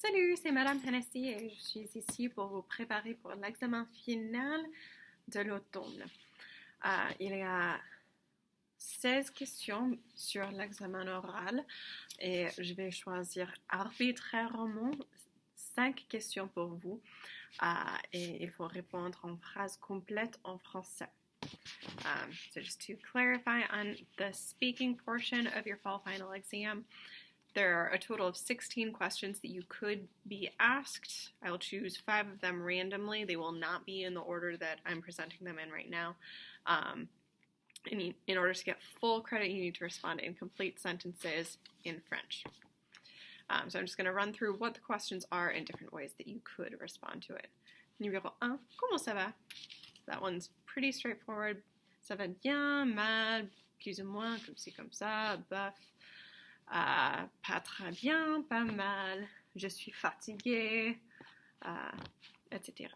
Salut, c'est Madame Hennessy et je suis ici pour vous préparer pour l'examen final de l'automne. Il y a 16 questions sur l'examen oral et je vais choisir arbitrairement 5 questions pour vous et il faut répondre en phrase complète en français. So just to clarify on the speaking portion of your fall final exam, there are a total of 16 questions that you could be asked. I will choose 5 of them randomly. They will not be in the order that I'm presenting them in right now. In order to get full credit, you need to respond in complete sentences in French. So I'm just going to run through what the questions are in different ways that you could respond to it. Numéro 1, comment ça va? That one's pretty straightforward. Ça va bien, mal, plus ou moins, comme ci, comme ça, bof. Pas très bien, pas mal, je suis fatiguée, etc.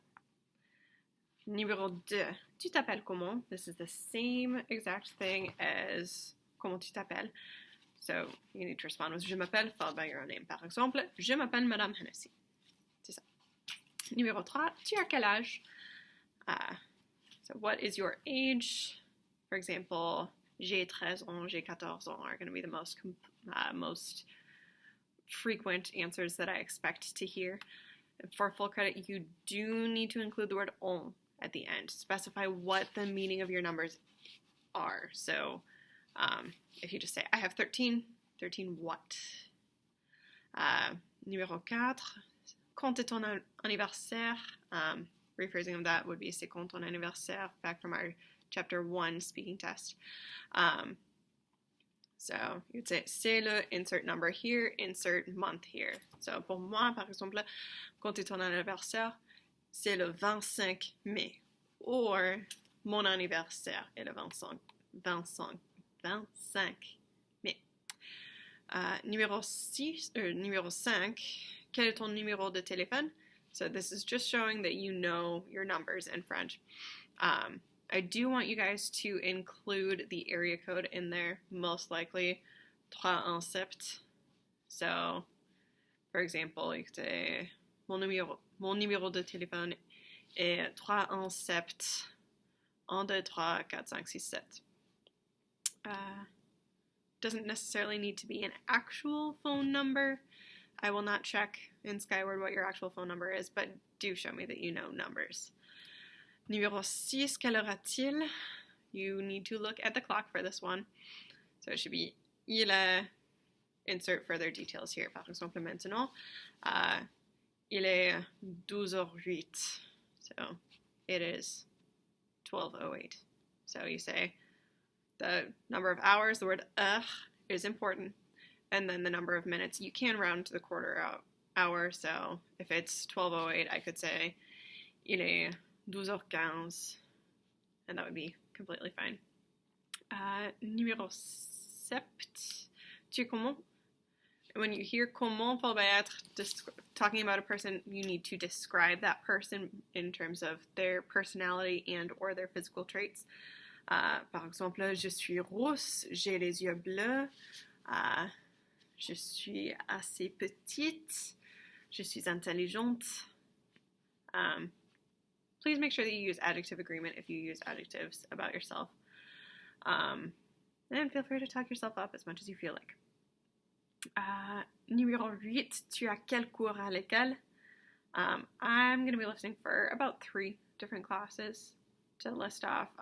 Numéro 2, tu t'appelles comment? This is the same exact thing as comment tu t'appelles. So you need to respond with je m'appelle followed by your own name. Par exemple, je m'appelle Madame Hennessy. C'est ça. Numéro 3, tu as quel âge? So what is your age? For example, j'ai 13 ans, j'ai 14 ans are going to be the most frequent answers that I expect to hear. For full credit, you do need to include the word on at the end. Specify what the meaning of your numbers are. So if you just say, I have 13, 13 what? Numéro 4, quand est ton anniversaire? Rephrasing of that would be c'est quand ton anniversaire, back from our Chapter 1 speaking test. So you'd say c'est le insert number here, insert month here. So pour moi, par exemple, quand est ton anniversaire, c'est le 25 mai. Or, mon anniversaire est le 25 mai. Numéro 5, quel est ton numéro de téléphone? So this is just showing that you know your numbers in French. I do want you guys to include the area code in there, most likely 317. So, for example, you could say, mon numéro de téléphone est 317 1, 2, 3, 4, 5, 6, 7. Doesn't necessarily need to be an actual phone number. I will not check in Skyward what your actual phone number is, but do show me that you know numbers. Numéro 6, quelle heure a-t-il? You need to look at the clock for this one. So it should be il est, insert further details here. Par exemple, maintenant, il est 12h08. So it is 12:08. So you say the number of hours, the word heure is important, and then the number of minutes. You can round to the quarter hour, so if it's 12:08, I could say il est 12h15, and that would be completely fine. Numéro 7, tu es comment? When you hear comment followed by être, talking about a person, you need to describe that person in terms of their personality and or their physical traits. Par exemple, je suis rousse, j'ai les yeux bleus, je suis assez petite, je suis intelligente. Please make sure that you use adjective agreement if you use adjectives about yourself. And feel free to talk yourself up as much as you feel like. Numéro 8, tu as quel cours à l'école? I'm going to be listing for about 3 different classes to list off.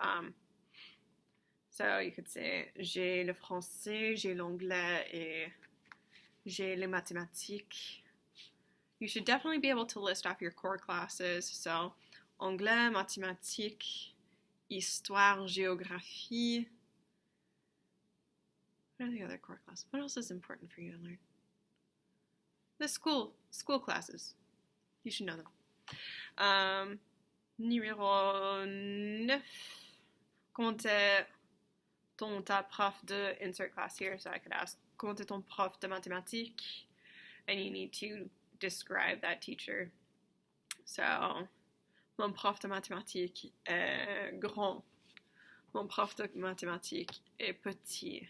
So you could say, j'ai le français, j'ai l'anglais, et j'ai les mathématiques. You should definitely be able to list off your core classes. So anglais, mathématiques, histoire, géographie. What are the other core classes? What else is important for you to learn? The school classes. You should know them. Numéro 9. Comment est ta prof de insert class here? So I could ask, comment est ton prof de mathématiques? And you need to describe that teacher. So, mon prof de mathématiques est grand. Mon prof de mathématiques est petit.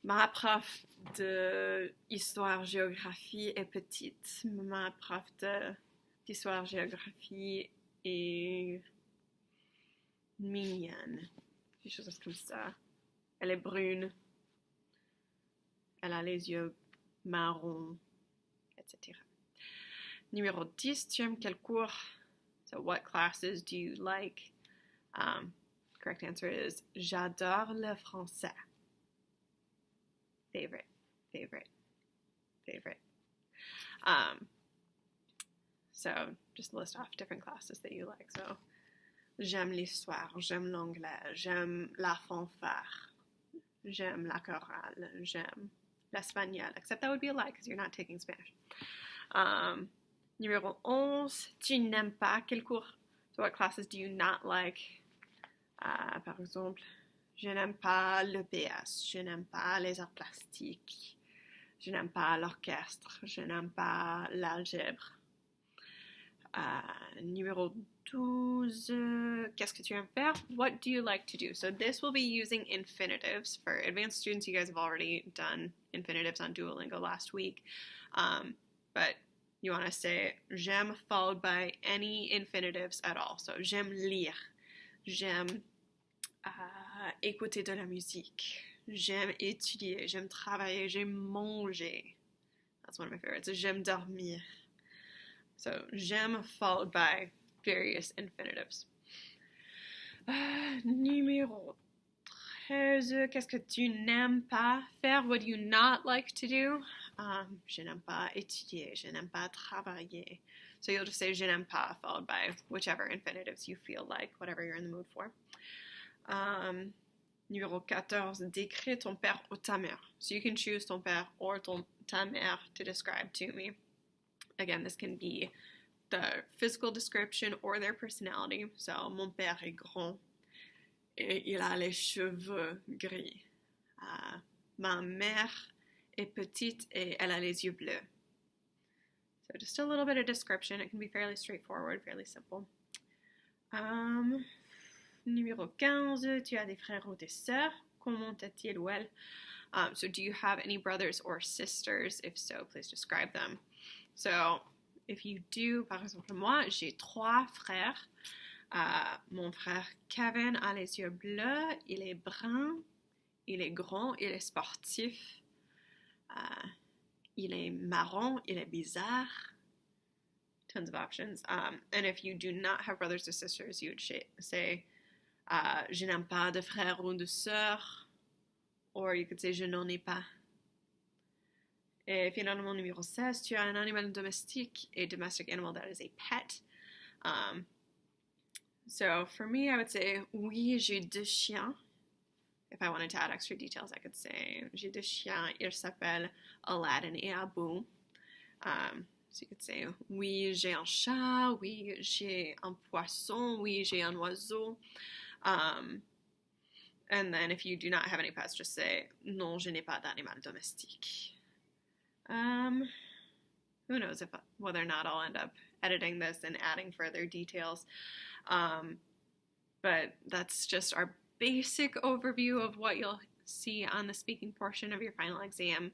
Ma prof de histoire-géographie est petite. Ma prof d'histoire-géographie est mignonne. Des choses comme ça. Elle est brune. Elle a les yeux marrons, etc. Numéro 10, tu aimes quel cours? So what classes do you like? Correct answer is j'adore le français. Favorite. So just list off different classes that you like. So j'aime l'histoire, j'aime l'anglais, j'aime la fanfare, j'aime la chorale, j'aime l'espagnol, except that would be a lie because you're not taking Spanish. Numéro 11, tu n'aimes pas quel cours? So what classes do you not like? Par exemple, je n'aime pas le PS, je n'aime pas les arts plastiques, je n'aime pas l'orchestre, je n'aime pas l'algèbre. Numéro 12, qu'est-ce que tu aimes faire? What do you like to do? So this will be using infinitives. For advanced students, you guys have already done infinitives on Duolingo last week. But you want to say j'aime followed by any infinitives at all. So j'aime lire, j'aime écouter de la musique, j'aime étudier, j'aime travailler, j'aime manger. That's one of my favorites. J'aime dormir. So j'aime followed by various infinitives. Numéro 13, qu'est-ce que tu n'aimes pas faire? What do you not like to do? Je n'aime pas étudier, je n'aime pas travailler. So you'll just say je n'aime pas followed by whichever infinitives you feel like, whatever you're in the mood for. Numéro 14, décris ton père ou ta mère. So you can choose ton père or ta mère to describe to me. Again, this can be the physical description or their personality. So, mon père est grand et il a les cheveux gris. Ma mère est petite et elle a les yeux bleus. So, just a little bit of description. It can be fairly straightforward, fairly simple. Numéro 15, tu as des frères ou des sœurs? Comment est-il ou elle? So, do you have any brothers or sisters? If so, please describe them. So, if you do, par exemple, moi, j'ai 3 frères. Mon frère Kevin a les yeux bleus, il est brun, il est grand, il est sportif, il est marron, il est bizarre. Tons of options. And if you do not have brothers or sisters, you would say, je n'aime pas de frères ou de sœurs. Or you could say, je n'en ai pas. Et finalement, numéro 16, tu as un animal domestique, a domestic animal that is a pet. So for me, I would say, oui, j'ai 2 chiens. If I wanted to add extra details, I could say, j'ai 2 chiens, ils s'appellent Aladdin et Abu. So you could say, oui, j'ai un chat, oui, j'ai un poisson, oui, j'ai un oiseau. And then if you do not have any pets, just say, non, je n'ai pas d'animal domestique. Who knows whether or not I'll end up editing this and adding further details. But that's just our basic overview of what you'll see on the speaking portion of your final exam.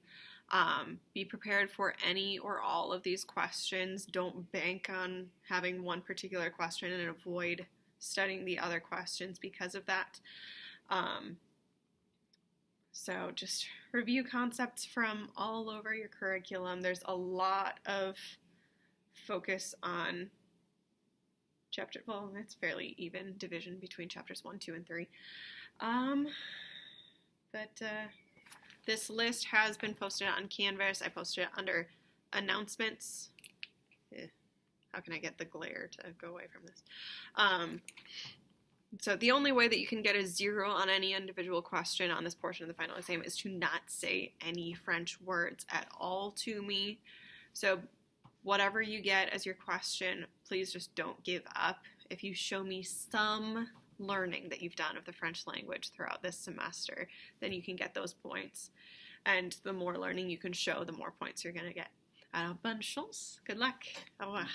Be prepared for any or all of these questions. Don't bank on having one particular question and avoid studying the other questions because of that. So just review concepts from all over your curriculum. There's a lot of focus on it's fairly even division between chapters 1, 2, and 3. But this list has been posted on Canvas. I posted it under announcements. How can I get the glare to go away from this? So the only way that you can get a 0 on any individual question on this portion of the final exam is to not say any French words at all to me. So whatever you get as your question, please just don't give up. If you show me some learning that you've done of the French language throughout this semester, then you can get those points. And the more learning you can show, the more points you're going to get. Alors, bonne chance. Good luck. Au revoir.